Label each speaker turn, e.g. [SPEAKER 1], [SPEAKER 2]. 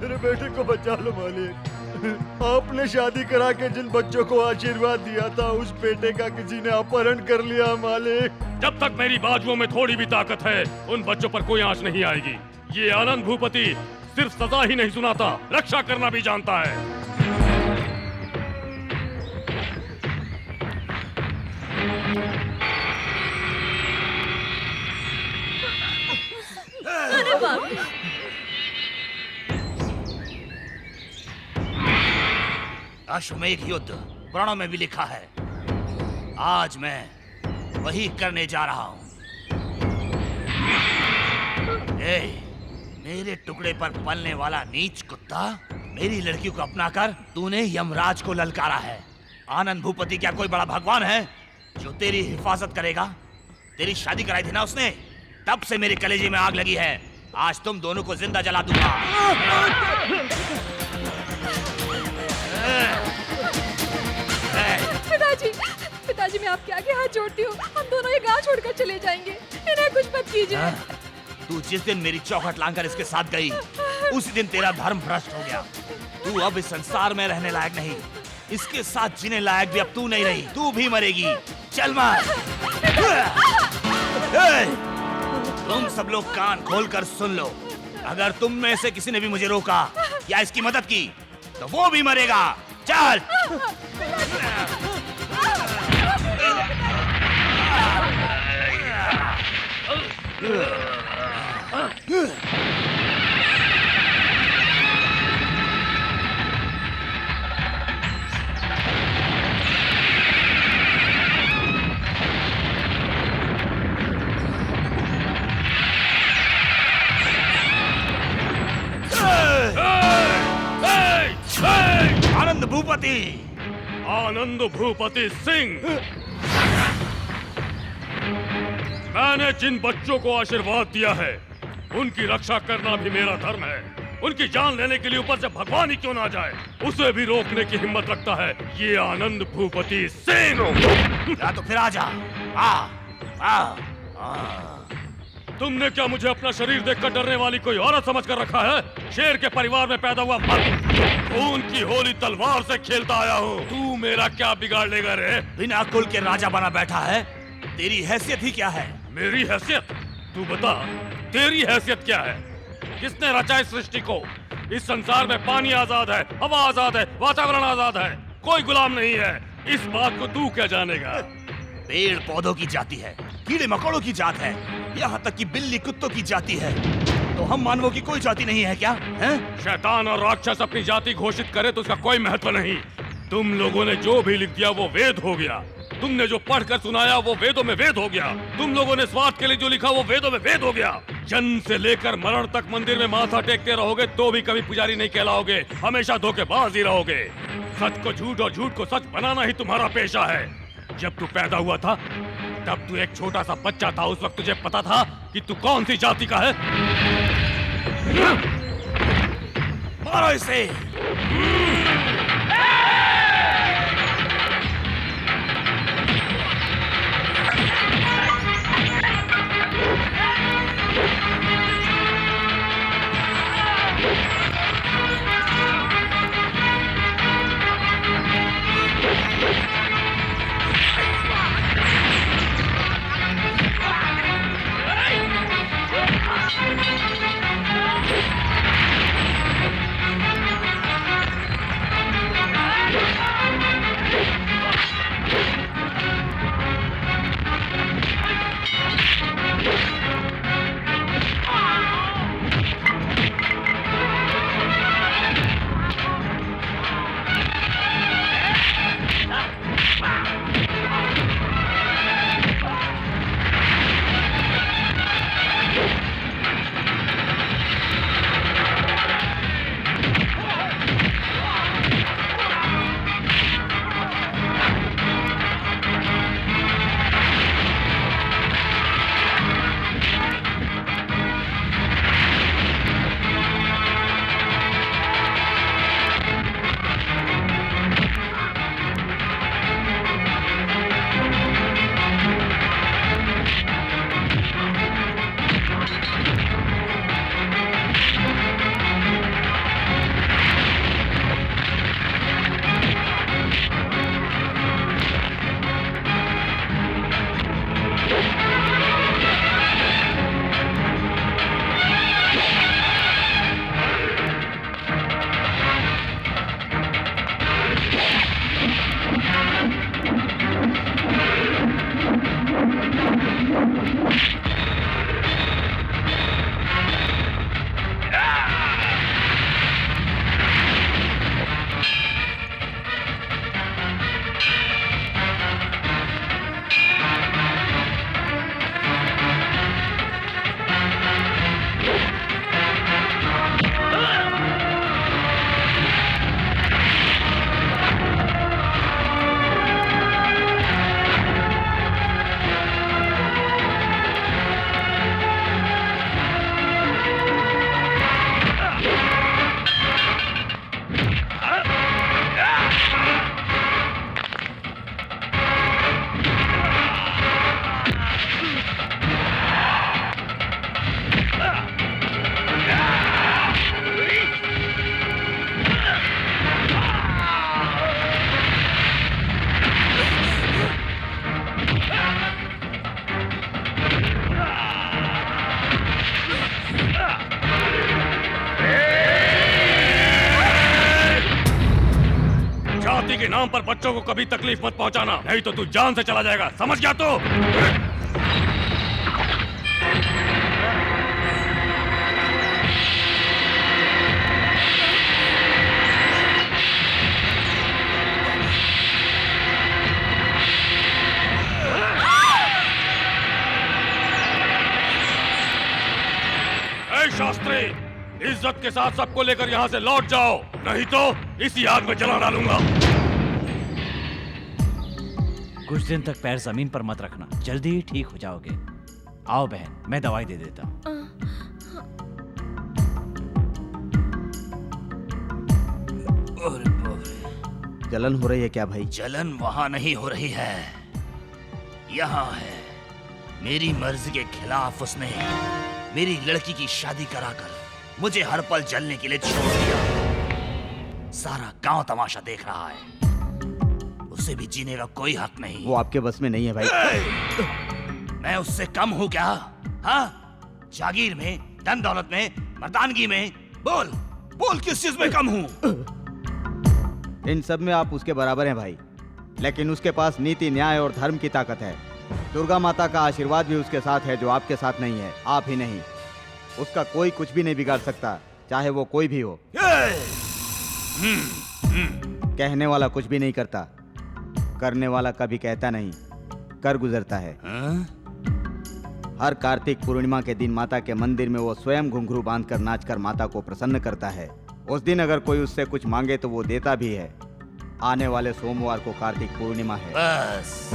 [SPEAKER 1] मेरे बेटे को बचा लो मालिक। आपने शादी करा के जिन बच्चों को आशीर्वाद दिया था उस बेटे का किसी ने अपहरण कर लिया मालिक।
[SPEAKER 2] जब तक मेरी बाजुओं में थोड़ी भी ताकत है उन बच्चों पर कोई आंच नहीं आएगी। ये आनंद भूपति सिर्फ सजा ही नहीं सुनाता, रक्षा करना भी जानता है।
[SPEAKER 3] अरे बाप रे।
[SPEAKER 4] अश्वमेध युद्ध पुराणों में भी लिखा है। आज मैं वही करने जा रहा हूं। मेरे टुकड़े पर पलने वाला नीच कुत्ता, मेरी लड़की को अपना कर तूने यमराज को ललकारा है। आनंद भूपति क्या कोई बड़ा भगवान है जो तेरी हिफाजत करेगा? तेरी शादी कराई थी ना उसने, तब से मेरे कलेजे में आग लगी है। आज तुम दोनों को जिंदा जला दूंगा।
[SPEAKER 3] पिताजी, पिताजी मैं आपके आगे हाथ जोड़ती हूँ। हम दोनों ये गांव छोड़कर चले जाएंगे। इन्हें कुछ मत कीजिए।
[SPEAKER 4] तू जिस दिन मेरी चौखट लांघकर इसके साथ गई, उसी दिन तेरा धर्म भ्रष्ट हो गया। तू अब इस संसार में रहने लायक नहीं, इसके साथ जीने लायक भी अब तू नहीं रही। तू भी मरेगी। चल मार। तुम सब लोग कान खोलकर सुन लो। अगर तुम में से किसी ने भी मुझे रोका या इसकी मदद की तो वो भी मरेगा। चल। आनंद भूपति,
[SPEAKER 2] आनंद भूपति सिंह, मैंने जिन बच्चों को आशीर्वाद दिया है उनकी रक्षा करना भी मेरा धर्म है। उनकी जान लेने के लिए ऊपर से भगवान ही क्यों ना जाए, उसे भी रोकने की हिम्मत रखता है ये आनंद भूपति सिंह।
[SPEAKER 4] या तो फिर आजा।
[SPEAKER 2] तुमने क्या मुझे अपना शरीर देखकर डरने वाली कोई औरत समझकर रखा है? शेर के परिवार में पैदा हुआ मर्द, खून की होली तलवार से खेलता आया हूँ। तू मेरा क्या बिगाड़ लेगा रे?
[SPEAKER 4] बिना कुल के राजा बना बैठा है। तेरी हैसियत ही क्या है?
[SPEAKER 2] मेरी हैसियत? तू बता, तेरी हैसियत क्या है? किसने रचा इस सृष्टि को? इस संसार में पानी आजाद है, हवा आजाद है, वातावरण आजाद है, कोई गुलाम नहीं है। इस बात को तू क्या जानेगा?
[SPEAKER 4] पेड़ पौधों की जाति है, कीड़े मकोड़ों की जात है, यहाँ तक कि बिल्ली कुत्तों की जाति है। तो हम मानवों की कोई जाति नहीं है क्या? हैं?
[SPEAKER 2] शैतान और राक्षस अपनी जाति घोषित करे तो उसका कोई महत्व नहीं। तुम लोगों ने जो भी लिख दिया वो वेद हो गया। तुमने जो पढ़कर सुनाया वो वेदों में वेद हो गया। तुम लोगों ने स्वार्थ के लिए जो लिखा वो वेदों में वेद हो गया। जन्म से लेकर मरण तक मंदिर में माथा टेकते रहोगे तो भी कभी पुजारी नहीं कहलाओगे, हमेशा धोखेबाज ही रहोगे। सच को झूठ और झूठ को सच बनाना ही तुम्हारा पेशा है। जब तू पैदा हुआ था तब तू एक छोटा सा बच्चा था। उस वक्त तुझे पता था कि तू कौन सी जाति का है?
[SPEAKER 4] मारो इसे।
[SPEAKER 2] शादी के नाम पर बच्चों को कभी तकलीफ मत पहुंचाना, नहीं तो तू जान से चला जाएगा, समझ गया तो? शास्त्री, इज्जत के साथ सबको लेकर यहाँ से लौट जाओ, नहीं तो इसी आग में जला डालूंगा।
[SPEAKER 5] कुछ दिन तक पैर जमीन पर मत रखना, जल्दी ही ठीक हो जाओगे। आओ बहन, मैं दवाई दे देता हूँ।
[SPEAKER 6] जलन हो रही है क्या भाई?
[SPEAKER 4] जलन वहां नहीं हो रही है, यहाँ है। मेरी मर्जी के खिलाफ उसने मेरी लड़की की शादी कराकर मुझे हर पल जलने के लिए छोड़ दिया। सारा गांव तमाशा देख रहा है, उसे भी जीने का कोई हक नहीं।
[SPEAKER 6] वो आपके बस में नहीं है भाई।
[SPEAKER 4] मैं उससे कम हूँ क्या? हाँ, जागीर में, धन दौलत में, मर्दानगी में, बोल बोल किस चीज में कम हूँ?
[SPEAKER 6] इन सब में आप उसके बराबर हैं भाई, लेकिन उसके पास नीति, न्याय और धर्म की ताकत है। दुर्गा माता का आशीर्वाद भी उसके साथ है, जो आपके साथ नहीं है। आप ही नहीं, उसका कोई कुछ भी नहीं बिगाड़ सकता, चाहे वो कोई भी हो। कहने वाला कुछ भी नहीं करता, करने वाला कभी कहता नहीं, कर गुजरता है। हर कार्तिक पूर्णिमा के दिन माता के मंदिर में वो स्वयं घुंघरू बांधकर नाचकर माता को प्रसन्न करता है। उस दिन अगर कोई उससे कुछ मांगे तो वो देता भी है। आने वाले सोमवार को कार्तिक पूर्णिमा है।
[SPEAKER 4] बस